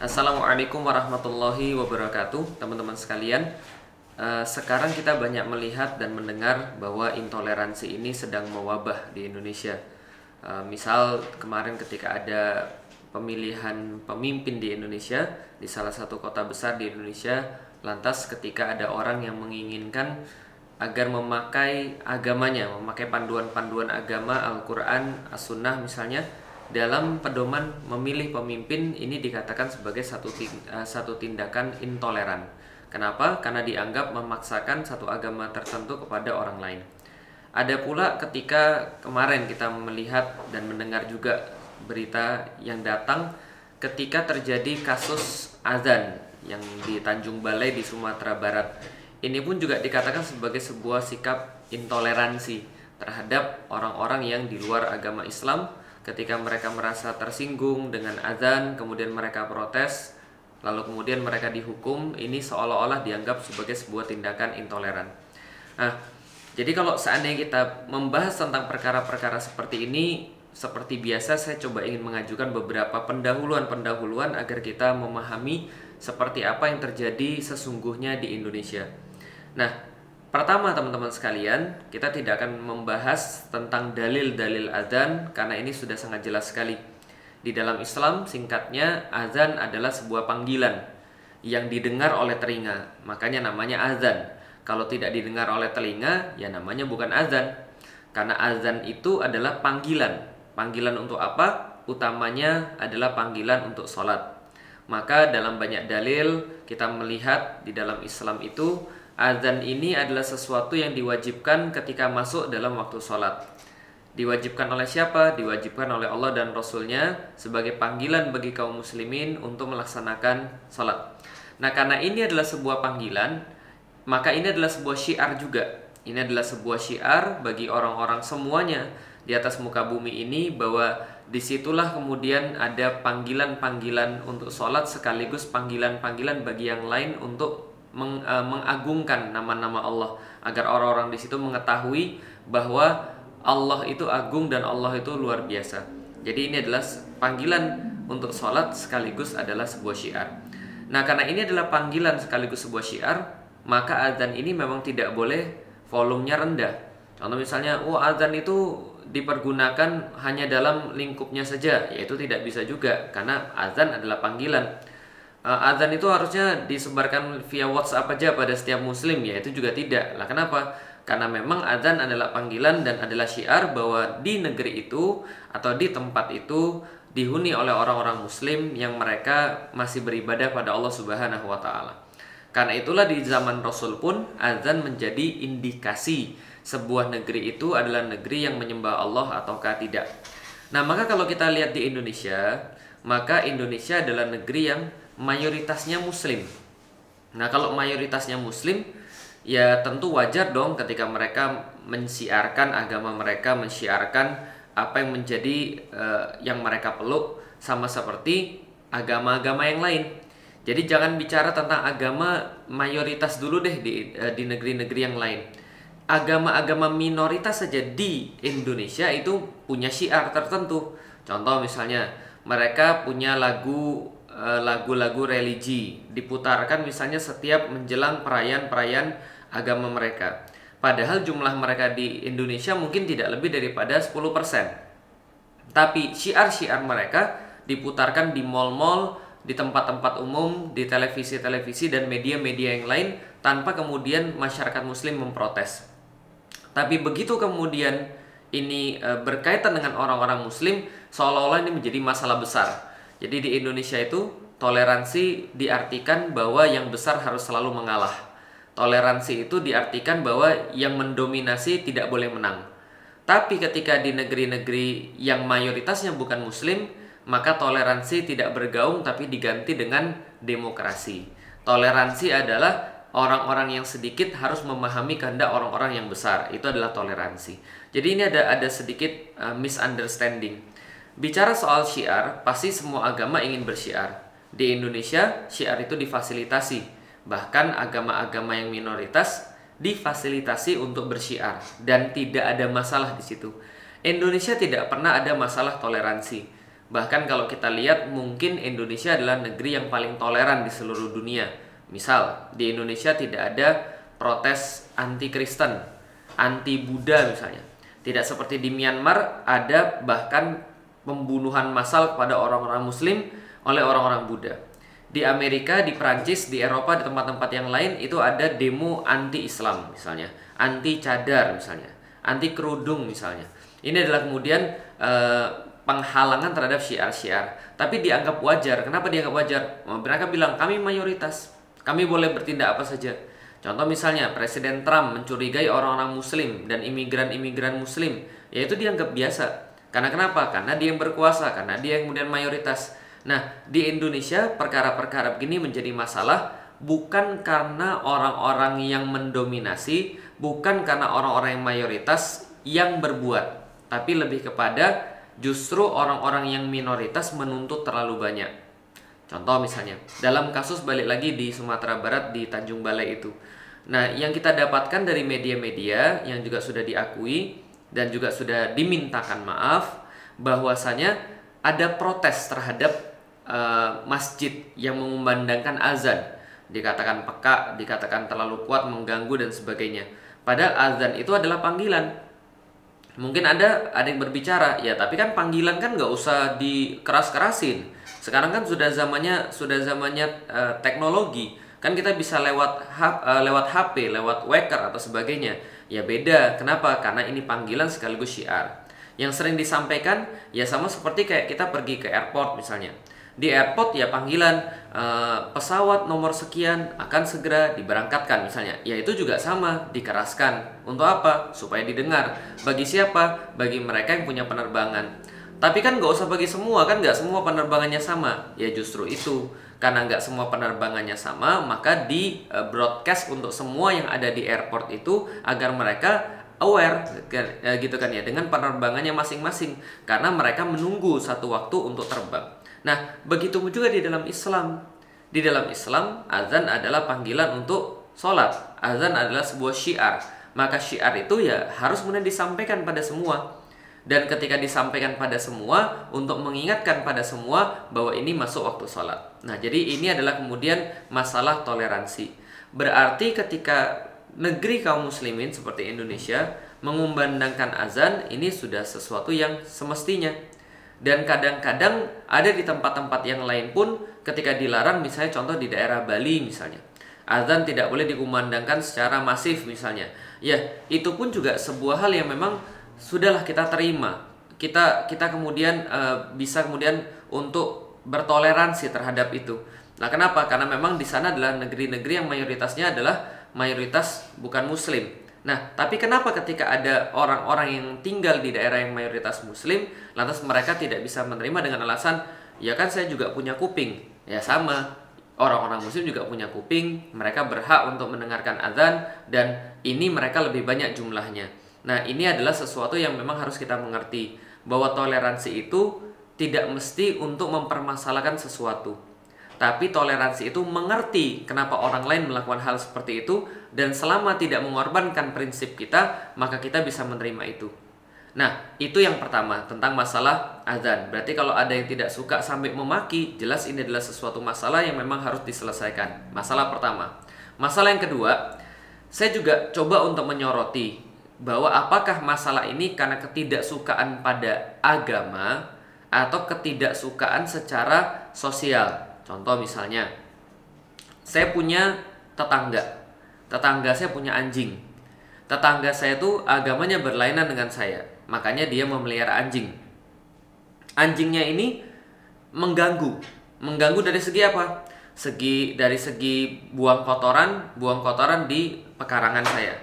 Assalamualaikum warahmatullahi wabarakatuh, teman-teman sekalian. Sekarang kita banyak melihat dan mendengar bahwa intoleransi ini sedang mewabah di Indonesia. Misal kemarin ketika ada pemilihan pemimpin di Indonesia, di salah satu kota besar di Indonesia, lantas ketika ada orang yang menginginkan agar memakai agamanya, memakai panduan-panduan agama, Al-Quran, As-Sunnah misalnya, dalam pedoman memilih pemimpin, ini dikatakan sebagai satu tindakan intoleran. Kenapa? Karena dianggap memaksakan satu agama tertentu kepada orang lain. Ada pula ketika kemarin kita melihat dan mendengar juga berita yang datang ketika terjadi kasus azan yang di Tanjung Balai di Sumatera Barat. Ini pun juga dikatakan sebagai sebuah sikap intoleransi terhadap orang-orang yang di luar agama Islam. Ketika mereka merasa tersinggung dengan azan, kemudian mereka protes, lalu kemudian mereka dihukum, ini seolah-olah dianggap sebagai sebuah tindakan intoleran. Nah, jadi kalau seandainya kita membahas tentang perkara-perkara seperti ini, seperti biasa saya coba ingin mengajukan beberapa pendahuluan agar kita memahami seperti apa yang terjadi sesungguhnya di Indonesia. Nah, pertama teman-teman sekalian, kita tidak akan membahas tentang dalil-dalil azan karena ini sudah sangat jelas sekali. Di dalam Islam, singkatnya, azan adalah sebuah panggilan yang didengar oleh telinga, makanya namanya azan. Kalau tidak didengar oleh telinga, ya namanya bukan azan. Karena azan itu adalah panggilan. Panggilan untuk apa? Utamanya adalah panggilan untuk sholat. Maka dalam banyak dalil kita melihat di dalam Islam itu azan ini adalah sesuatu yang diwajibkan ketika masuk dalam waktu sholat. Diwajibkan oleh siapa? Diwajibkan oleh Allah dan Rasulnya sebagai panggilan bagi kaum muslimin untuk melaksanakan sholat. Nah, karena ini adalah sebuah panggilan, maka ini adalah sebuah syiar juga. Ini adalah sebuah syiar bagi orang-orang semuanya di atas muka bumi ini, bahwa disitulah kemudian ada panggilan-panggilan untuk sholat sekaligus panggilan-panggilan bagi yang lain untuk mengagungkan nama-nama Allah, agar orang-orang di situ mengetahui bahwa Allah itu agung dan Allah itu luar biasa. Jadi ini adalah panggilan untuk sholat sekaligus adalah sebuah syiar. Nah, karena ini adalah panggilan sekaligus sebuah syiar, maka azan ini memang tidak boleh volumenya rendah. Contoh misalnya, azan itu dipergunakan hanya dalam lingkupnya saja, yaitu tidak bisa juga, karena azan adalah panggilan. Azan itu harusnya disebarkan via WhatsApp aja pada setiap muslim, ya itu juga tidak. Lah kenapa? Karena memang azan adalah panggilan dan adalah syiar bahwa di negeri itu atau di tempat itu dihuni oleh orang-orang muslim yang mereka masih beribadah pada Allah Subhanahu wa taala. Karena itulah di zaman Rasul pun azan menjadi indikasi sebuah negeri itu adalah negeri yang menyembah Allah ataukah tidak. Nah, maka kalau kita lihat di Indonesia, maka Indonesia adalah negeri yang mayoritasnya muslim. Nah, kalau mayoritasnya muslim, ya tentu wajar dong ketika mereka mensiarkan agama mereka, mensiarkan apa yang menjadi yang mereka peluk, sama seperti agama-agama yang lain. Jadi jangan bicara tentang agama mayoritas dulu deh di negeri-negeri yang lain. Agama-agama minoritas saja di Indonesia itu punya syiar tertentu. Contoh misalnya, mereka punya lagu-lagu religi diputarkan misalnya setiap menjelang perayaan-perayaan agama mereka. Padahal jumlah mereka di Indonesia mungkin tidak lebih daripada 10%. Tapi syiar-syiar mereka diputarkan di mal-mal, di tempat-tempat umum, di televisi-televisi dan media-media yang lain tanpa kemudian masyarakat muslim memprotes. Tapi begitu kemudian ini berkaitan dengan orang-orang muslim, seolah-olah ini menjadi masalah besar. Jadi di Indonesia itu toleransi diartikan bahwa yang besar harus selalu mengalah. Toleransi itu diartikan bahwa yang mendominasi tidak boleh menang. Tapi ketika di negeri-negeri yang mayoritasnya bukan muslim, maka toleransi tidak bergaung tapi diganti dengan demokrasi. Toleransi adalah orang-orang yang sedikit harus memahami kehendak orang-orang yang besar. Itu adalah toleransi. Jadi ini ada sedikit misunderstanding. Bicara soal syiar, pasti semua agama ingin bersyiar. Di Indonesia, syiar itu difasilitasi. Bahkan agama-agama yang minoritas difasilitasi untuk bersyiar dan tidak ada masalah di situ. Indonesia tidak pernah ada masalah toleransi. Bahkan kalau kita lihat mungkin Indonesia adalah negeri yang paling toleran di seluruh dunia. Misal di Indonesia tidak ada protes anti-Kristen, anti-Buddha misalnya. Tidak seperti di Myanmar ada bahkan pembunuhan massal kepada orang-orang Muslim oleh orang-orang Buddha. Di Amerika, di Prancis, di Eropa, di tempat-tempat yang lain itu ada demo anti-Islam misalnya, anti-cadar misalnya, anti-kerudung misalnya. Ini adalah kemudian penghalangan terhadap syiar-syiar. Tapi dianggap wajar. Kenapa dianggap wajar? Mereka bilang kami mayoritas, kami boleh bertindak apa saja. Contoh misalnya Presiden Trump mencurigai orang-orang Muslim dan imigran-imigran Muslim, yaitu dianggap biasa. Karena kenapa? Karena dia yang berkuasa, karena dia yang kemudian mayoritas. Nah, di Indonesia perkara-perkara begini menjadi masalah bukan karena orang-orang yang mendominasi, bukan karena orang-orang yang mayoritas yang berbuat, tapi lebih kepada justru orang-orang yang minoritas menuntut terlalu banyak. Contoh misalnya, dalam kasus balik lagi di Sumatera Barat di Tanjung Balai itu. Nah, yang kita dapatkan dari media-media yang juga sudah diakui dan juga sudah dimintakan maaf bahwasanya ada protes terhadap masjid yang mengumandangkan azan, dikatakan peka, dikatakan terlalu kuat, mengganggu dan sebagainya. Padahal azan itu adalah panggilan. Mungkin ada yang berbicara, ya tapi kan panggilan kan nggak usah dikeras-kerasin. Sekarang kan sudah zamannya teknologi, kan kita bisa lewat HP, lewat waker atau sebagainya. Ya beda, kenapa? Karena ini panggilan sekaligus syiar. Yang sering disampaikan ya sama seperti kayak kita pergi ke airport misalnya. Di airport ya panggilan pesawat nomor sekian akan segera diberangkatkan misalnya. Ya itu juga sama, dikeraskan. Untuk apa? Supaya didengar. Bagi siapa? Bagi mereka yang punya penerbangan. Tapi kan nggak usah bagi semua, kan nggak semua penerbangannya sama. Ya justru itu, karena nggak semua penerbangannya sama, maka di broadcast untuk semua yang ada di airport itu agar mereka aware gitu kan ya dengan penerbangannya masing-masing, karena mereka menunggu satu waktu untuk terbang. Nah, begitu juga di dalam Islam. Di dalam Islam, azan adalah panggilan untuk sholat. Azan adalah sebuah syiar. Maka syiar itu ya harus kemudian disampaikan pada semua. Dan ketika disampaikan pada semua, untuk mengingatkan pada semua bahwa ini masuk waktu sholat. Nah, jadi ini adalah kemudian masalah toleransi. Berarti ketika negeri kaum muslimin seperti Indonesia mengumandangkan azan, ini sudah sesuatu yang semestinya. Dan kadang-kadang ada di tempat-tempat yang lain pun ketika dilarang, misalnya contoh di daerah Bali misalnya, azan tidak boleh dikumandangkan secara masif misalnya. Ya, itu pun juga sebuah hal yang memang sudahlah kita terima. Kita kemudian bisa kemudian untuk bertoleransi terhadap itu. Nah, kenapa? Karena memang di sana adalah negeri-negeri yang mayoritasnya adalah mayoritas bukan muslim. Nah, tapi kenapa ketika ada orang-orang yang tinggal di daerah yang mayoritas muslim, lantas mereka tidak bisa menerima dengan alasan, ya kan saya juga punya kuping. Ya sama, orang-orang muslim juga punya kuping, mereka berhak untuk mendengarkan azan, dan ini mereka lebih banyak jumlahnya. Nah, ini adalah sesuatu yang memang harus kita mengerti, bahwa toleransi itu tidak mesti untuk mempermasalahkan sesuatu. Tapi toleransi itu mengerti kenapa orang lain melakukan hal seperti itu, dan selama tidak mengorbankan prinsip kita, maka kita bisa menerima itu. Nah, itu yang pertama tentang masalah azan. Berarti kalau ada yang tidak suka sampai memaki, jelas ini adalah sesuatu masalah yang memang harus diselesaikan. Masalah pertama. Masalah yang kedua, saya juga coba untuk menyoroti bahwa apakah masalah ini karena ketidaksukaan pada agama atau ketidaksukaan secara sosial. Contoh misalnya, saya punya tetangga saya punya anjing. Tetangga saya itu agamanya berlainan dengan saya, makanya dia memelihara anjing. Anjingnya ini mengganggu dari segi apa? Dari segi buang kotoran di pekarangan saya.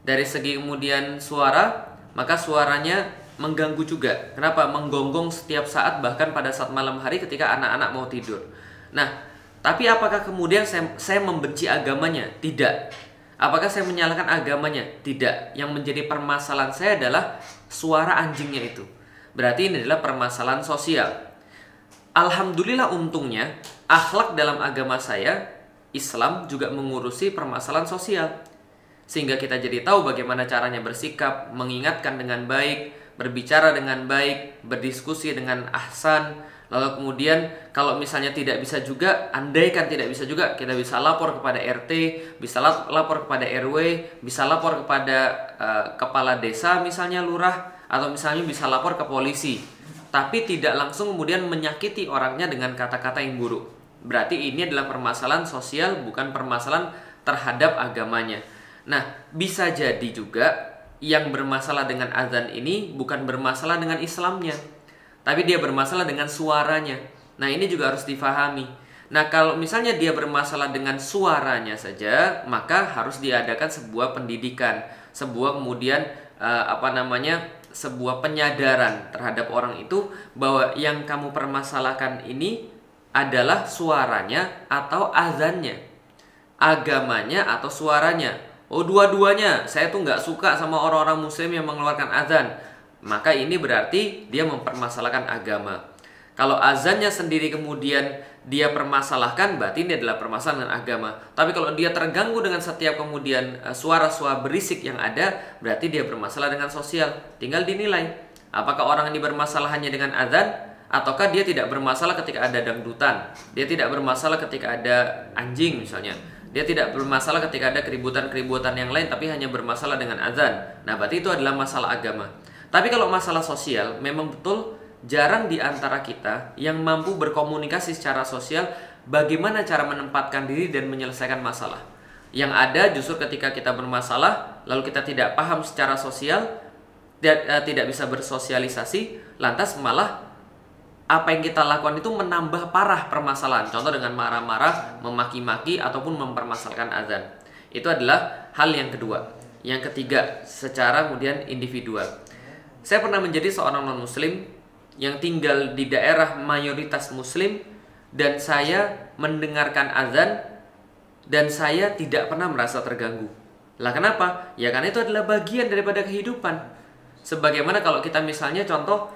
Dari segi kemudian suara, maka suaranya mengganggu juga. Kenapa? Menggonggong setiap saat, bahkan pada saat malam hari ketika anak-anak mau tidur. Nah, tapi apakah kemudian saya membenci agamanya? Tidak. Apakah saya menyalahkan agamanya? Tidak. Yang menjadi permasalahan saya adalah suara anjingnya itu. Berarti ini adalah permasalahan sosial. Alhamdulillah untungnya, akhlak dalam agama saya, Islam, juga mengurusi permasalahan sosial. Sehingga kita jadi tahu bagaimana caranya bersikap, mengingatkan dengan baik, berbicara dengan baik, berdiskusi dengan ahsan. Lalu kemudian kalau misalnya tidak bisa juga, andaikan tidak bisa juga, kita bisa lapor kepada RT, bisa lapor kepada RW, bisa lapor kepada kepala desa misalnya, lurah, atau misalnya bisa lapor ke polisi. Tapi tidak langsung kemudian menyakiti orangnya dengan kata-kata yang buruk. Berarti ini adalah permasalahan sosial, bukan permasalahan terhadap agamanya. Nah, bisa jadi juga yang bermasalah dengan azan ini bukan bermasalah dengan Islamnya, tapi dia bermasalah dengan suaranya. Nah, ini juga harus difahami. Nah, kalau misalnya dia bermasalah dengan suaranya saja, maka harus diadakan sebuah pendidikan, sebuah kemudian sebuah penyadaran terhadap orang itu bahwa yang kamu permasalahkan ini adalah suaranya atau azannya, agamanya atau suaranya. Oh, dua-duanya. Saya tuh nggak suka sama orang-orang muslim yang mengeluarkan azan. Maka ini berarti dia mempermasalahkan agama. Kalau azannya sendiri kemudian dia permasalahkan, berarti ini adalah permasalahan agama. Tapi kalau dia terganggu dengan setiap kemudian suara-suara berisik yang ada, berarti dia bermasalah dengan sosial. Tinggal dinilai, apakah orang ini bermasalahnya dengan azan, ataukah dia tidak bermasalah ketika ada dangdutan, dia tidak bermasalah ketika ada anjing misalnya, dia tidak bermasalah ketika ada keributan-keributan yang lain, tapi hanya bermasalah dengan azan. Nah, berarti itu adalah masalah agama. Tapi kalau masalah sosial, memang betul jarang di antara kita yang mampu berkomunikasi secara sosial bagaimana cara menempatkan diri dan menyelesaikan masalah. Yang ada justru ketika kita bermasalah, lalu kita tidak paham secara sosial, tidak bisa bersosialisasi, lantas malah apa yang kita lakukan itu menambah parah permasalahan. Contoh dengan marah-marah, memaki-maki, ataupun mempermasalahkan azan. Itu adalah hal yang kedua. Yang ketiga, secara kemudian individual. Saya pernah menjadi seorang non-muslim yang tinggal di daerah mayoritas muslim, dan saya mendengarkan azan dan saya tidak pernah merasa terganggu. Lah kenapa? Ya karena itu adalah bagian daripada kehidupan. Sebagaimana kalau kita misalnya contoh,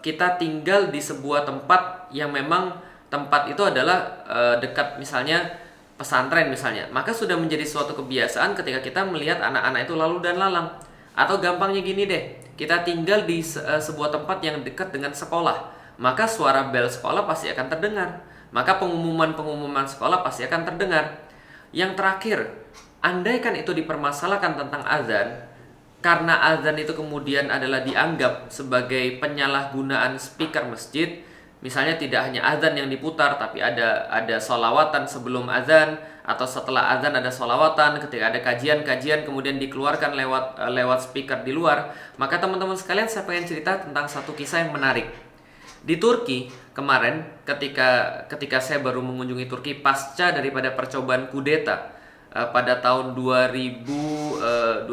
kita tinggal di sebuah tempat yang memang tempat itu adalah dekat misalnya pesantren misalnya, maka sudah menjadi suatu kebiasaan ketika kita melihat anak-anak itu lalu dan lalang. Atau gampangnya gini deh, kita tinggal di sebuah tempat yang dekat dengan sekolah, maka suara bel sekolah pasti akan terdengar, maka pengumuman-pengumuman sekolah pasti akan terdengar. Yang terakhir, andaikan itu dipermasalahkan tentang azan, karena azan itu kemudian adalah dianggap sebagai penyalahgunaan speaker masjid. Misalnya tidak hanya azan yang diputar, tapi ada sholawatan sebelum azan, atau setelah azan ada sholawatan, ketika ada kajian-kajian kemudian dikeluarkan lewat speaker di luar. Maka teman-teman sekalian, saya pengen cerita tentang satu kisah yang menarik. Di Turki kemarin, ketika saya baru mengunjungi Turki pasca daripada percobaan kudeta pada tahun 2015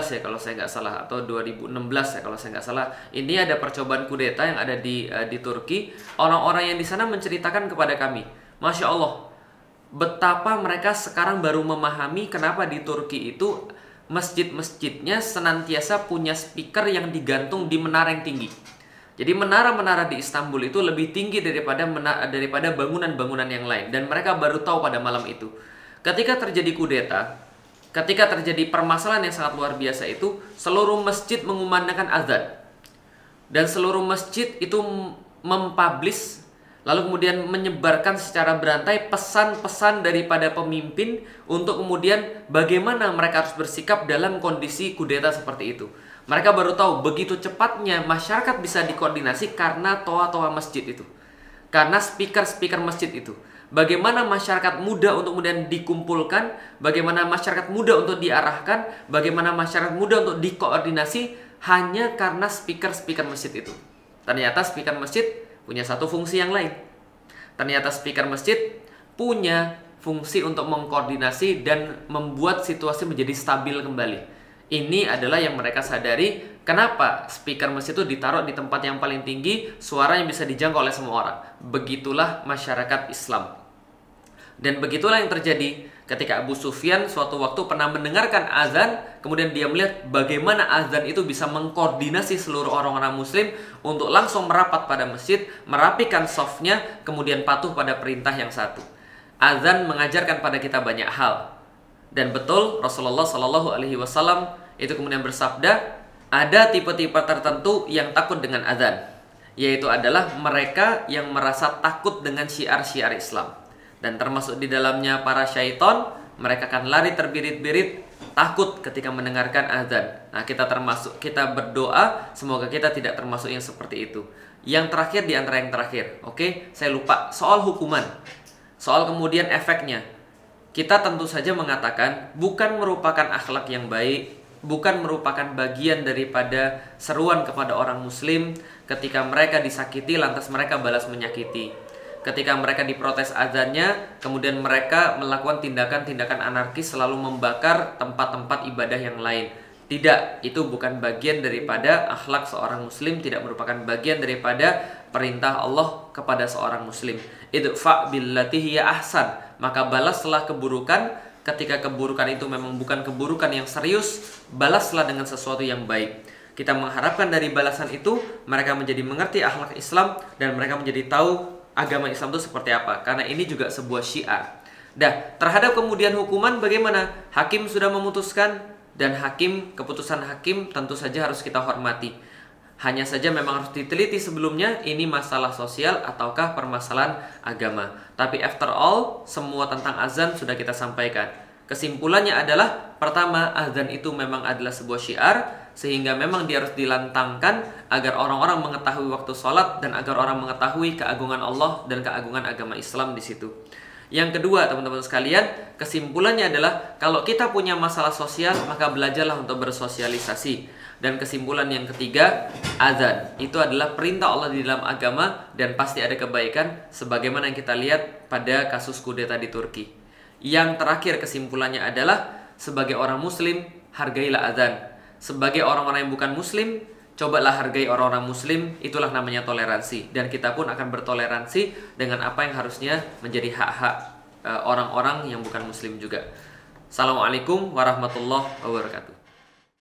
ya kalau saya nggak salah, atau 2016 ya kalau saya nggak salah. Ini ada percobaan kudeta yang ada di Turki. Orang-orang yang di sana menceritakan kepada kami, Masya Allah, betapa mereka sekarang baru memahami kenapa di Turki itu masjid-masjidnya senantiasa punya speaker yang digantung di menara yang tinggi. Jadi menara-menara di Istanbul itu lebih tinggi daripada bangunan-bangunan yang lain, dan mereka baru tahu pada malam itu. Ketika terjadi kudeta, ketika terjadi permasalahan yang sangat luar biasa itu, seluruh masjid mengumandangkan azan. Dan seluruh masjid itu mempublish, lalu kemudian menyebarkan secara berantai pesan-pesan daripada pemimpin untuk kemudian bagaimana mereka harus bersikap dalam kondisi kudeta seperti itu. Mereka baru tahu begitu cepatnya masyarakat bisa dikoordinasi karena toa-toa masjid itu, karena speaker-speaker masjid itu. Bagaimana masyarakat muda untuk kemudian dikumpulkan, bagaimana masyarakat muda untuk diarahkan, bagaimana masyarakat muda untuk dikoordinasi hanya karena speaker-speaker masjid itu. Ternyata speaker masjid punya satu fungsi yang lain. Ternyata speaker masjid punya fungsi untuk mengkoordinasi dan membuat situasi menjadi stabil kembali. Ini adalah yang mereka sadari. Kenapa speaker masjid itu ditaruh di tempat yang paling tinggi, suaranya bisa dijangkau oleh semua orang. Begitulah masyarakat Islam. Dan begitulah yang terjadi ketika Abu Sufyan suatu waktu pernah mendengarkan azan, kemudian dia melihat bagaimana azan itu bisa mengkoordinasi seluruh orang-orang muslim untuk langsung merapat pada masjid, merapikan safnya, kemudian patuh pada perintah yang satu. Azan mengajarkan pada kita banyak hal. Dan betul Rasulullah SAW itu kemudian bersabda, Ada tipe-tipe tertentu yang takut dengan azan, yaitu adalah mereka yang merasa takut dengan syiar-syiar Islam. Dan termasuk di dalamnya para syaiton, mereka akan lari terbirit-birit, takut ketika mendengarkan azan. Nah, kita berdoa semoga kita tidak termasuk yang seperti itu. Yang terakhir di antara yang terakhir, oke, saya lupa soal hukuman. Soal kemudian efeknya. Kita tentu saja mengatakan bukan merupakan akhlak yang baik, bukan merupakan bagian daripada seruan kepada orang muslim ketika mereka disakiti lantas mereka balas menyakiti. Ketika mereka diprotes azannya, kemudian mereka melakukan tindakan-tindakan anarkis selalu membakar tempat-tempat ibadah yang lain. Tidak, itu bukan bagian daripada akhlak seorang muslim, tidak merupakan bagian daripada perintah Allah kepada seorang muslim. Idfa' billati hiya ahsan, maka balaslah keburukan. Ketika keburukan itu memang bukan keburukan yang serius, balaslah dengan sesuatu yang baik. Kita mengharapkan dari balasan itu mereka menjadi mengerti akhlak Islam dan mereka menjadi tahu agama Islam itu seperti apa. Karena ini juga sebuah syiar. Terhadap kemudian hukuman bagaimana? Hakim sudah memutuskan dan keputusan hakim tentu saja harus kita hormati. Hanya saja memang harus diteliti sebelumnya ini masalah sosial ataukah permasalahan agama. Tapi after all, semua tentang azan sudah kita sampaikan. Kesimpulannya adalah, pertama, azan itu memang adalah sebuah syiar, sehingga memang dia harus dilantangkan agar orang-orang mengetahui waktu sholat dan agar orang mengetahui keagungan Allah dan keagungan agama Islam di situ. Yang kedua, teman-teman sekalian, kesimpulannya adalah kalau kita punya masalah sosial, maka belajarlah untuk bersosialisasi. Dan kesimpulan yang ketiga, azan itu adalah perintah Allah di dalam agama dan pasti ada kebaikan sebagaimana yang kita lihat pada kasus kudeta di Turki. Yang terakhir kesimpulannya adalah sebagai orang muslim, hargailah azan. Sebagai orang-orang yang bukan muslim, cobalah hargai orang-orang muslim, itulah namanya toleransi. Dan kita pun akan bertoleransi dengan apa yang harusnya menjadi hak-hak orang-orang yang bukan muslim juga. Assalamualaikum warahmatullahi wabarakatuh.